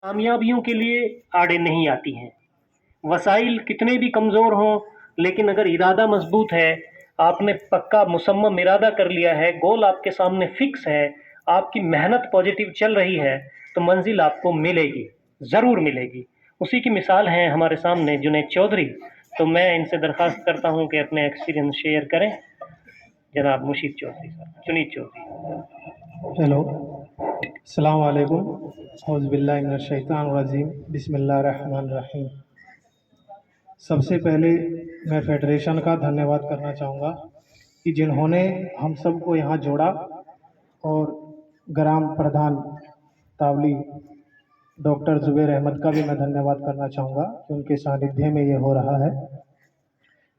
कामयाबियों के लिए आड़े नहीं आती हैं। वसाइल कितने भी कमज़ोर हों, लेकिन अगर इरादा मज़बूत है, आपने पक्का मुसम्मम इरादा कर लिया है, गोल आपके सामने फ़िक्स है, आपकी मेहनत पॉज़िटिव चल रही है, तो मंज़िल आपको मिलेगी, ज़रूर मिलेगी। उसी की मिसाल हैं हमारे सामने जुनैद चौधरी। तो मैं इनसे दरख्वास्त करता हूँ कि अपने एक्सपीरियंस शेयर करें। जनाब मुशीद चौधरी साहब, जुनैद चौधरी। हेलो, अस्सलाम वालेकुम। औज़ुबिल्लाहि मिनश्शैतानिर्रजीम, बिस्मिल्लाहिर्रहमानिर्रहीम। सबसे पहले मैं फेडरेशन का धन्यवाद करना चाहूँगा कि जिन्होंने हम सबको यहाँ जोड़ा, और ग्राम प्रधान तावली डॉक्टर ज़ुबैर अहमद का भी मैं धन्यवाद करना चाहूँगा कि उनके सानिध्य में ये हो रहा है।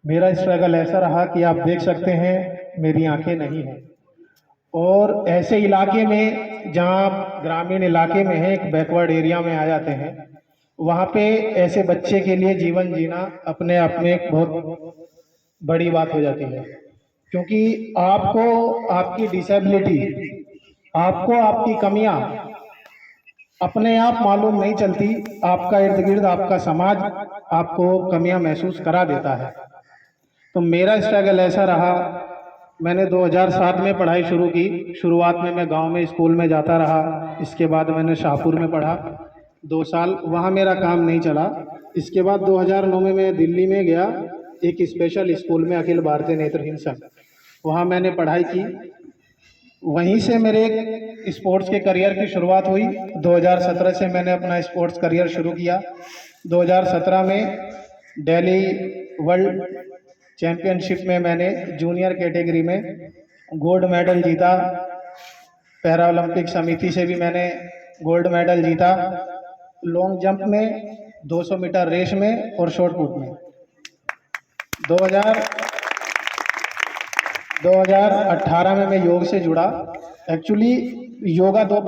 मेरा स्ट्रगल ऐसा रहा कि आप देख सकते हैं मेरी आंखें नहीं हैं, और ऐसे इलाके में जहाँ आप ग्रामीण इलाके में है, एक बैकवर्ड एरिया में आ जाते हैं, वहाँ पे ऐसे बच्चे के लिए जीवन जीना अपने आप में एक बहुत बड़ी बात हो जाती है, क्योंकि आपको आपकी डिसेबिलिटी, आपको आपकी कमियां अपने आप मालूम नहीं चलती। आपका इर्द गिर्द आपका समाज आपको कमियां महसूस करा देता है। तो मेरा स्ट्रगल ऐसा रहा, मैंने 2007 में पढ़ाई शुरू की। शुरुआत में मैं गांव में स्कूल में जाता रहा, इसके बाद मैंने शाहपुर में पढ़ा 2 साल, वहाँ मेरा काम नहीं चला। इसके बाद 2009 में मैं दिल्ली में गया एक स्पेशल स्कूल में, अखिल भारतीय नेत्रहीन संघ, वहाँ मैंने पढ़ाई की। वहीं से मेरे स्पोर्ट्स के करियर की शुरुआत हुई। 2017 से मैंने अपना स्पोर्ट्स करियर शुरू किया। 2017 में दिल्ली वर्ल्ड चैम्पियनशिप में मैंने जूनियर कैटेगरी में गोल्ड मेडल जीता। पैरा ओलंपिक समिति से भी मैंने गोल्ड मेडल जीता, लॉन्ग जंप में, 200 मीटर रेस में और शॉट पुट में। 2018 में मैं योग से जुड़ा। एक्चुअली योगा 3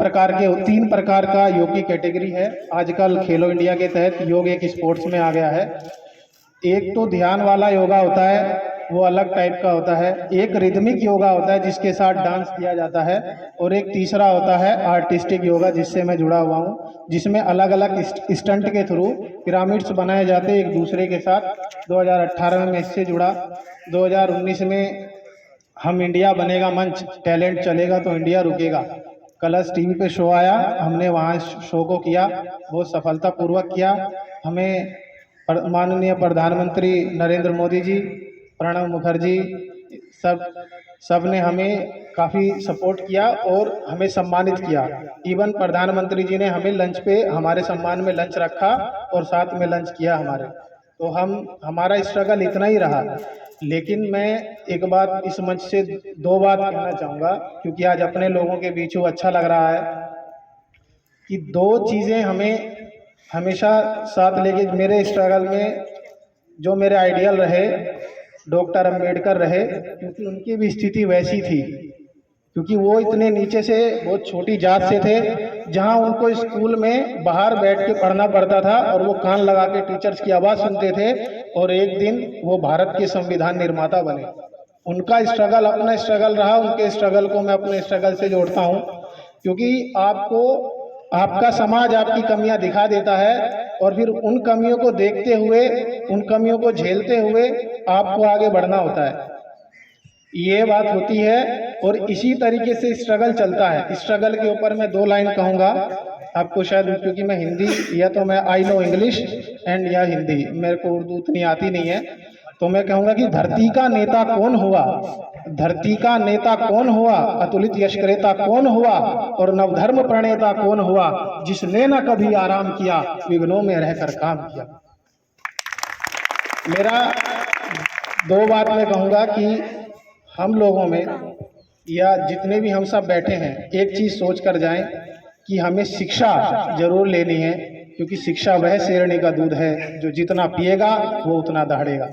प्रकार का योग की कैटेगरी है। आजकल खेलो इंडिया के तहत योग एक स्पोर्ट्स में आ गया है। एक तो ध्यान वाला योगा होता है, वो अलग टाइप का होता है। एक रिदमिक योगा होता है जिसके साथ डांस किया जाता है, और एक तीसरा होता है आर्टिस्टिक योगा, जिससे मैं जुड़ा हुआ हूँ, जिसमें अलग अलग स्टंट के थ्रू पिरामिड्स बनाए जाते हैं एक दूसरे के साथ। 2018 में मैं इससे जुड़ा। 2019 में हम इंडिया बनेगा मंच, टैलेंट चलेगा तो इंडिया रुकेगा, कलर्स टीवी पे शो आया, हमने वहाँ शो को किया, बहुत सफलतापूर्वक किया। हमें माननीय प्रधानमंत्री नरेंद्र मोदी जी, प्रणब मुखर्जी, सब ने हमें काफ़ी सपोर्ट किया और हमें सम्मानित किया। इवन प्रधानमंत्री जी ने हमें लंच पे, हमारे सम्मान में लंच रखा और साथ में लंच किया हमारे। तो हमारा स्ट्रगल इतना ही रहा। लेकिन मैं एक बात इस मंच से 2 बात कहना चाहूँगा, क्योंकि आज अपने लोगों के बीच हूँ, अच्छा लग रहा है कि 2 चीज़ें हमें हमेशा साथ लेके मेरे स्ट्रगल में, जो मेरे आइडियल रहे डॉक्टर अंबेडकर रहे, क्योंकि उनकी भी स्थिति वैसी थी, क्योंकि वो इतने नीचे से, बहुत छोटी जात से थे, जहां उनको स्कूल में बाहर बैठ के पढ़ना पड़ता था और वो कान लगा के टीचर्स की आवाज़ सुनते थे, और एक दिन वो भारत के संविधान निर्माता बने। उनका स्ट्रगल अपना स्ट्रगल रहा, उनके स्ट्रगल को मैं अपने स्ट्रगल से जोड़ता हूँ, क्योंकि आपको आपका समाज आपकी कमियां दिखा देता है, और फिर उन कमियों को देखते हुए, उन कमियों को झेलते हुए आपको आगे बढ़ना होता है, ये बात होती है। और इसी तरीके से स्ट्रगल चलता है। स्ट्रगल के ऊपर मैं 2 लाइन कहूँगा आपको, शायद क्योंकि मैं हिंदी, या तो मैं आई नो इंग्लिश एंड या हिंदी, मेरे को उर्दू उतनी आती नहीं है, तो मैं कहूँगा कि धरती का नेता कौन हुआ, धरती का नेता कौन हुआ, अतुलित यशक्रेता कौन हुआ, और नवधर्म प्रणेता कौन हुआ, जिसने न कभी आराम किया, विघ्नों में रहकर काम किया। मेरा 2 बात मैं कहूँगा कि हम लोगों में, या जितने भी हम सब बैठे हैं, एक चीज़ सोच कर जाएं कि हमें शिक्षा जरूर लेनी है, क्योंकि शिक्षा वह शेरनी का दूध है जो जितना पिएगा वो उतना दहाड़ेगा।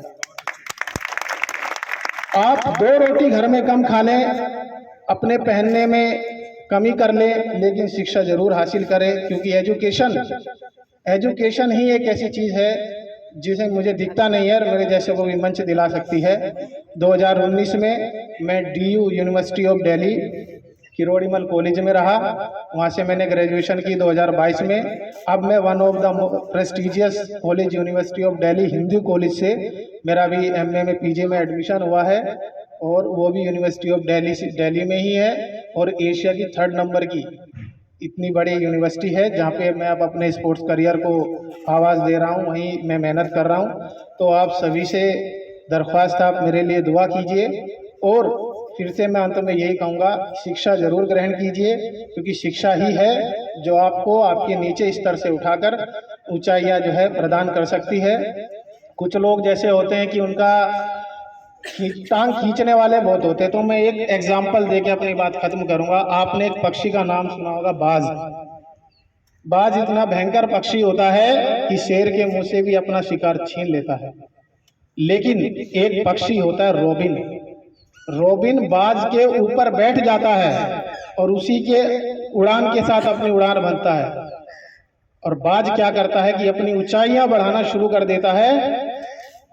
आप 2 रोटी घर में कम खा लें, अपने पहनने में कमी कर लें, लेकिन शिक्षा जरूर हासिल करें, क्योंकि एजुकेशन ही एक ऐसी चीज़ है जिसे मुझे दिखता नहीं है और मेरे जैसे को भी मंच दिला सकती है। 2019 में मैं DU university of Delhi Kirori Mal college में रहा, वहाँ से मैंने ग्रेजुएशन की 2022 में। अब मैं one of the prestigious college university of Delhi Hindu college से मेरा भी एमए में पीजी में एडमिशन हुआ है, और वो भी यूनिवर्सिटी ऑफ दिल्ली में ही है, और एशिया की 3rd नंबर की इतनी बड़ी यूनिवर्सिटी है जहाँ पे मैं अब अपने स्पोर्ट्स करियर को आवाज़ दे रहा हूँ, वहीं मैं मेहनत कर रहा हूँ। तो आप सभी से दरख्वास्त, आप मेरे लिए दुआ कीजिए, और फिर से मैं अंत में यही कहूँगा, शिक्षा ज़रूर ग्रहण कीजिए, क्योंकि शिक्षा ही है जो आपको आपके नीचे स्तर से उठाकर ऊंचाइयाँ जो है प्रदान कर सकती है। कुछ लोग जैसे होते हैं कि उनका टांग खींचने वाले बहुत होते हैं, तो मैं एक एग्जाम्पल देके अपनी बात खत्म करूंगा। आपने एक पक्षी का नाम सुना होगा, बाज। बाज इतना भयंकर पक्षी होता है कि शेर के मुंह से भी अपना शिकार छीन लेता है। लेकिन एक पक्षी होता है रोबिन। रोबिन बाज के ऊपर बैठ जाता है और उसी के उड़ान के साथ अपनी उड़ान भरता है, और बाज क्या करता है कि अपनी ऊंचाइयां बढ़ाना शुरू कर देता है।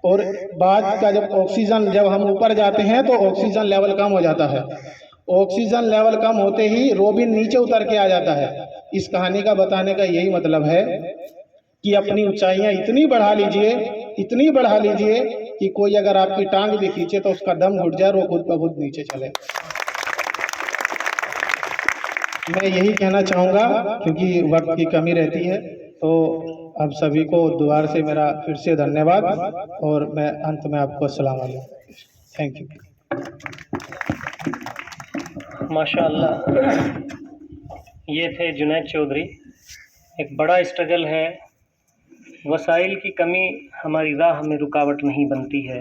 और बाज का जब हम ऊपर जाते हैं तो ऑक्सीजन लेवल कम हो जाता है। ऑक्सीजन लेवल कम होते ही रोबिन नीचे उतर के आ जाता है। इस कहानी का बताने का यही मतलब है कि अपनी ऊंचाइयां इतनी बढ़ा लीजिए कि कोई अगर आपकी टांग भी खींचे तो उसका दम घुट जाए और वो खुद ब खुद नीचे चले। मैं यही कहना चाहूँगा, क्योंकि वक्त की कमी रहती है। तो अब सभी को दोबारा से मेरा फिर से धन्यवाद, और मैं अंत में आपको अस्सलाम वालेकुम, थैंक यू। माशाअल्लाह, ये थे जुनैद चौधरी। एक बड़ा स्ट्रगल है, वसाइल की कमी हमारी राह में रुकावट नहीं बनती है।